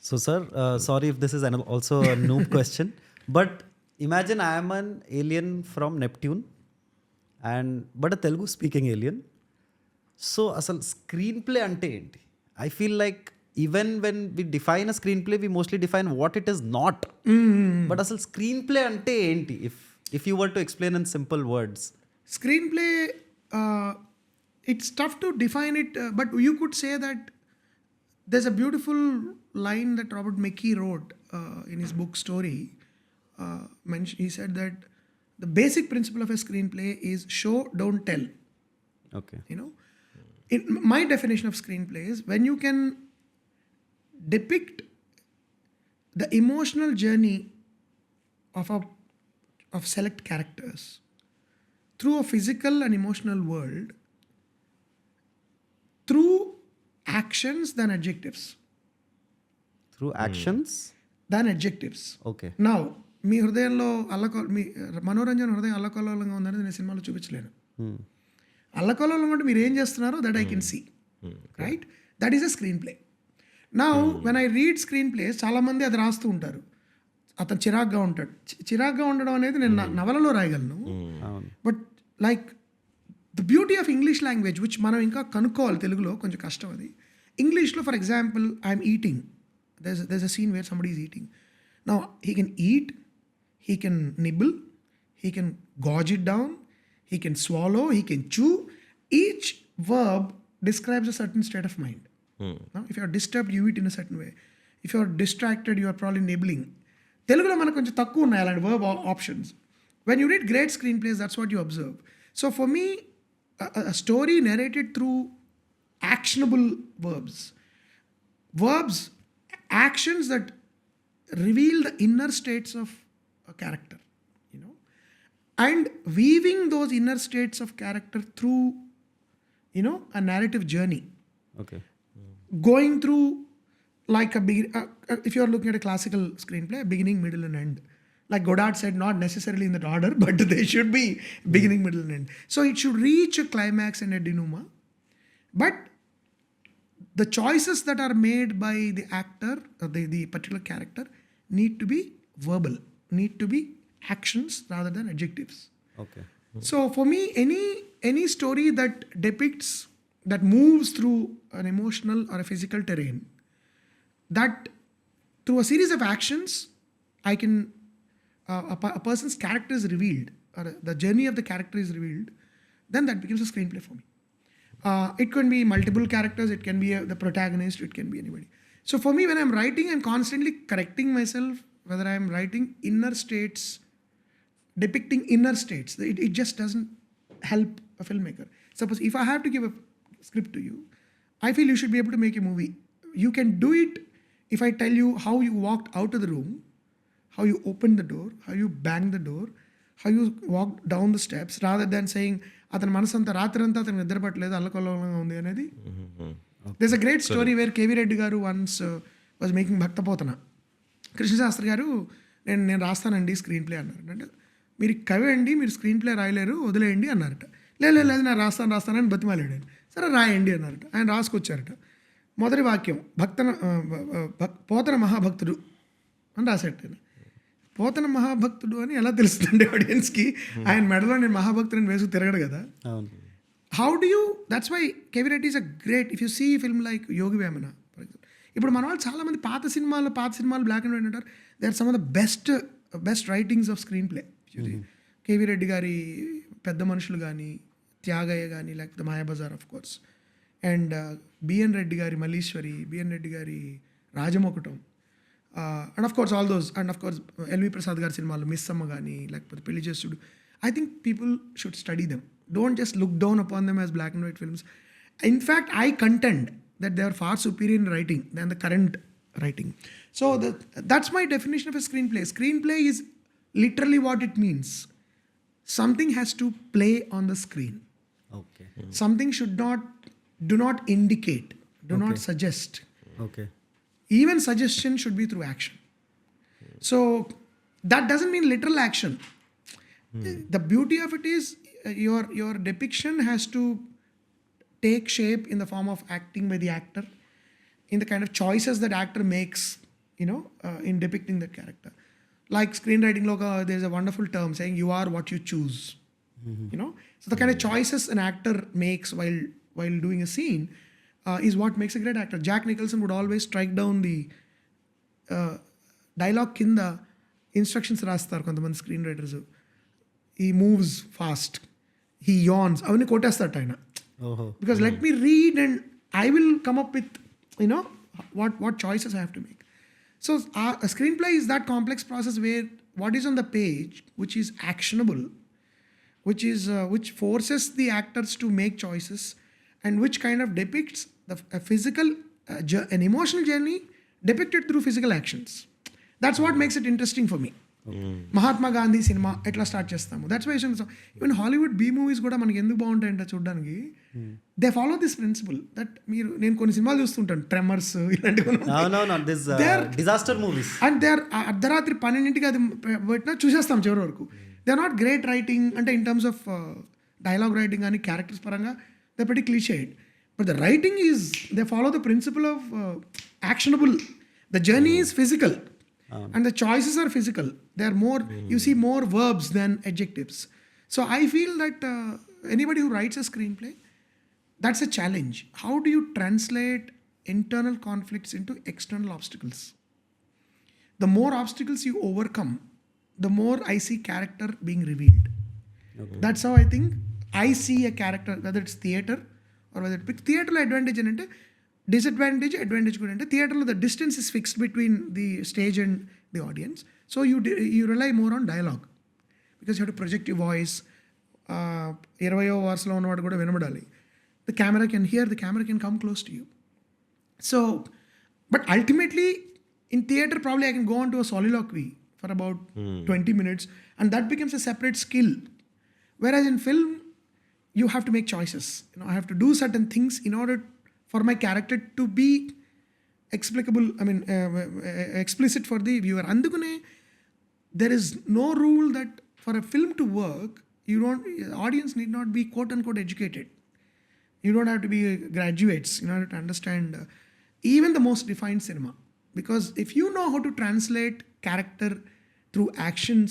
So, sir, sorry if this is also a noob question, but imagine I am an alien from Neptune, but a Telugu speaking alien. So, asal screenplay ante enti? I feel like even when we define a screenplay, we mostly define what it is not. But asal screenplay ante enti? If you were to explain in simple words. Screenplay, it's tough to define it, but you could say that there's a beautiful line that Robert McKee wrote in his book Story. He said that the basic principle of a screenplay is show, don't tell. Okay. You know, my definition of screenplay is when you can depict the emotional journey of select characters through a physical and emotional world through actions than adjectives. Through actions? Than adjectives. Okay. Now, మీ హృదయంలో మీ మనోరంజన్ హృదయం అల్లకల్లోలంగా ఉందని నేను సినిమాలో చూపించలేను. అల్లకల్లోలంగా అంటే మీరు ఏం చేస్తున్నారో that I can see, right? That is a screenplay. నా when I read screenplays చాలామంది అది రాస్తూ ఉంటారు, అతను చిరాగ్గా ఉంటాడు. చిరాగ్గా ఉండడం అనేది నేను నవలలో రాయగలను, but like the beauty of English language which మనం ఇంకా కనుక్కోవాలి, తెలుగులో కొంచెం కష్టం అది. ఇంగ్లీష్లో for example I'm eating, there's a scene where somebody is eating. Now he can eat, he can nibble, he can gorge it down, he can swallow, he can chew. Each verb describes a certain state of mind. Now if you are disturbed, you eat in a certain way. If you are distracted, you are probably nibbling. Telugulo manaku konచెం తక్కువ ఉన్నాయి అలాంటి verb options. When you read great screenplays, that's what you observe. So for me, a story narrated through actionable verbs, actions that reveal the inner states of a character, you know, and weaving those inner states of character through, you know, a narrative journey. Okay. Going through like if you are looking at a classical screenplay, beginning, middle and end. Like Godard said, not necessarily in that order, but they should be beginning, middle and end. So it should reach a climax and a denouement. But the choices that are made by the actor, or the particular character, need to be verbal, need to be actions rather than adjectives. Okay. So for me, any story that depicts, that moves through an emotional or a physical terrain, that through a series of actions, I can, a person's character is revealed, or the journey of the character is revealed, then that becomes a screenplay for me. It can be multiple characters, it can be the protagonist, it can be anybody. So for me, when I'm writing, I'm constantly correcting myself whether I'm writing inner states, depicting inner states. It just doesn't help a filmmaker. Suppose if I have to give a script to you, I feel you should be able to make a movie. You can do it if I tell you how you walked out of the room, how you opened the door, how you banged the door, how you walked down the steps, rather than saying అతని మనసంతా రాత్రంతా అతను నిద్రపట్టలేదు, అల్లకొల్లంగా ఉంది అనేది. There's a great story where KV Reddy గారు once was making Bhakta Potana. Krishnasastri గారు నేను రాస్తానండి screen play అన్నారు. అంటే మీరు కవి అండి, మీరు స్క్రీన్ ప్లే రాయలేరు, వదిలేయండి అన్నారట. లేదు నేను రాస్తానని బతిమాలాడు. సరే రాయండి అన్నారట. ఆయన రాసుకొచ్చారట. మొదటి వాక్యం పోతన మహాభక్తుడు అని రాసేట. పోతన మహాభక్తుడు అని ఎలా తెలుస్తుందండి ఆడియన్స్కి? ఆయన మెడలో నేను మహాభక్తుడిని వేసుకు తిరగడు కదా. How do you, that's why KV Reddy is a great. If you see film like Yogi Vemana for example, ఇప్పుడు మన వాళ్ళు చాలామంది పాత సినిమాలు బ్లాక్ అండ్ వైట్ అంటారు. They are some of the best writings of screenplay. KV Reddy గారి పెద్ద మనుషులు కానీ, త్యాగయ్య కానీ, లేకపోతే Mayabazar of course, and BN Reddy గారి మల్లీశ్వరి, బిఎన్ రెడ్డి గారి Rajamakutam, and of course all those, and of course L V Prasad గారి సినిమాలు మిస్ అమ్మ కానీ, లేకపోతే పెళ్లి చేసుడు. I think people should study them. Don't just look down upon them as black and white films. In fact I contend that they are far superior in writing than the current writing. So that's my definition of a screenplay. Screenplay is literally what it means. Something has to play on the screen. Okay. Something do not indicate, not suggest. Okay. Even suggestion should be through action. So that doesn't mean literal action. The beauty of it is your depiction has to take shape in the form of acting by the actor, in the kind of choices that actor makes in depicting that character. Like screenwriting, there's a wonderful term saying you are what you choose. So the kind of choices an actor makes while doing a scene is what makes a great actor. Jack Nicholson would always strike down the dialogue కింద instructions రాస్తారు కొంతమంది screen writers. ఈ moves fast, he yawns, అవన్నీ కొట్టేస్తాడు ఆయన. Because let me read and I will come up with what choices I have to make. So a screenplay is that complex process where what is on the page, which is actionable, which forces the actors to make choices, and which kind of depicts a physical, an emotional journey depicted through physical actions. That's what makes it interesting for me. Mahatma Gandhi సినిమా ఎట్లా start చేస్తాము, that's why even Hollywood B movies కూడా మనకి ఎందుకు బాగుంటాయంటే చూడడానికి, they follow this principle that నేను కొన్ని సినిమాలు చూస్తుంటాను, ట్రెమర్స్ ఇలాంటివి, disaster movies, and they are అర్ధరాత్రి 12ంటికి అది పెట్టినా చూసేస్తాం చివరి వరకు. They are not great writing అంటే in terms of dialogue writing కానీ క్యారెక్టర్స్ పరంగా they pretty cliched, but the writing is, they follow the principle of actionable. The journey is physical. And the choices are physical. They are more, you see more verbs than adjectives. So I feel that anybody who writes a screenplay, that's a challenge. How do you translate internal conflicts into external obstacles? The more obstacles you overcome, the more I see character being revealed. That's how I think I see a character, whether it's theater or whether it's theater advantage and disadvantage, advantage కూడా అంటే థియేటర్లో the distance is fixed between the stage and the audience. So you rely more on dialogue because you have to project you voice. 20వ వార్స్లో ఉన్నవాడు కూడా వినబడాలి. The camera can hear, the camera can come close to you. So but ultimately in theatre probably I can go on to a soliloquy for about 20 minutes and that becomes a separate skill. Whereas in film, you have to make choices. I have to do certain things in order for my character to be explicit for the viewer. Andukune, there is no rule that for a film to work, audience need not be quote unquote educated. You don't have to be graduates in order to understand even the most refined cinema. Because if you know how to translate character through actions,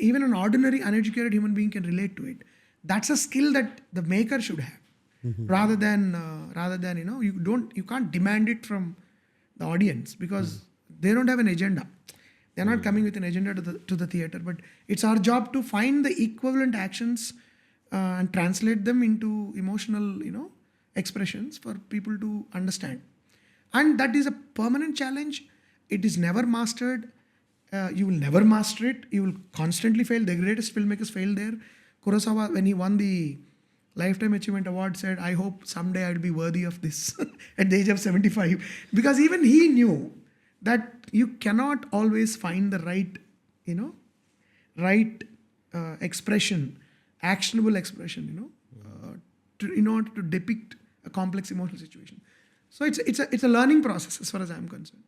even an ordinary uneducated human being can relate to it. That's a skill that the maker should have. Rather than you can't demand it from the audience because they don't have an agenda. They're not coming with an agenda to the theater, but it's our job to find the equivalent actions and translate them into emotional expressions for people to understand. And that is a permanent challenge. It is never mastered. You will never master it. You will constantly fail. The greatest filmmakers fail there. Kurosawa, when he won the Lifetime Achievement Award, said, I hope someday I'll be worthy of this at the age of 75. Because even he knew that you cannot always find the right expression, actionable expression, in order to depict a complex emotional situation. So it's a learning process as far as I'm concerned.